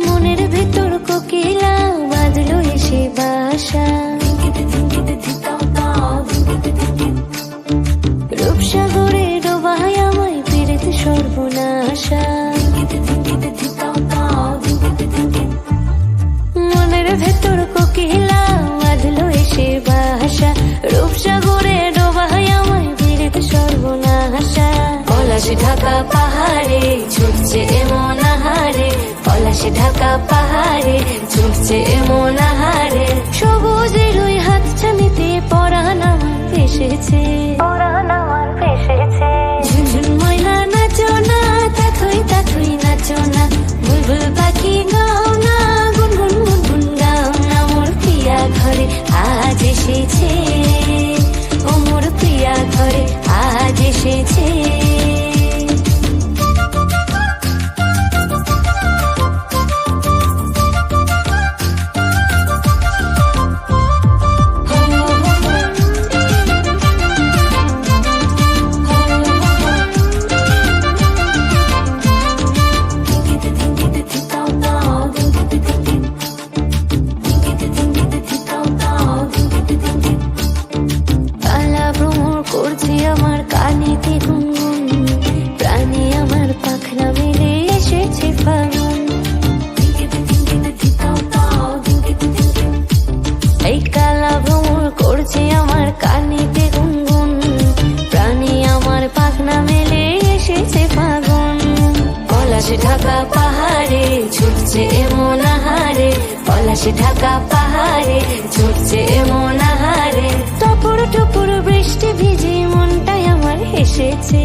মনের ভেতর কোকিলা বাঁধলো এসে বাসা, রূপসাগরে ডোবায় আমায় পেরেছে সর্বনাশা। মনের ভেতর কোকিলা বাঁধলো এসে বাসা, রূপসাগরে ডোবায় আমায় পেরেছে সর্বনাশা। পলাশ ঢাকা পাহাড়ে ছুটছে এমন আহারে, পলাশ ঢাকা পাহাড়ে ছুটছে এমন আহারে। সবুজের ওই হাতছানিতে পরাণ আমার ভেসেছে, ঝুনঝুন ময়না নাচো না, তাথই তাথই নাচো না, বুলবুল পাখি গাও না, গুনগুন গুনগুন গাও না। মোর প্রিয়া ঘরে আজ এসেছে, ও মোর প্রিয়া ঘরে আজ এসেছে। করছে আমার কানেতে গুনগুন, প্রাণে আমার পাখনা মেলে এসেছে ফাগুন। এই কালা ভ্রমর করছে আমার কানেতে গুনগুন, প্রাণে আমার পাখনা মেলে এসেছে ফাগুন। পলাশ ঢাকা পাহাড়ে ছুটছে এমন আহারে, পলাশ ঢাকা পাহাড়ে ছুটছে এমন আহারে। টপুর টপুর বৃষ্টি ভিজে মনটাই আমার হেসেছে,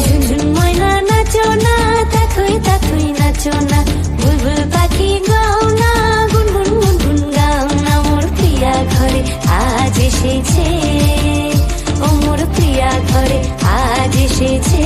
ঝুনঝুন ময়না নাচো না, তাথই তাথই নাচো না, বুলবুল পাখি গাও না, গুনগুন গুনগুন গাও না। মোর প্রিয়া ঘরে আজ এসেছে, ও মোর প্রিয়া ঘরে আজ এসেছে।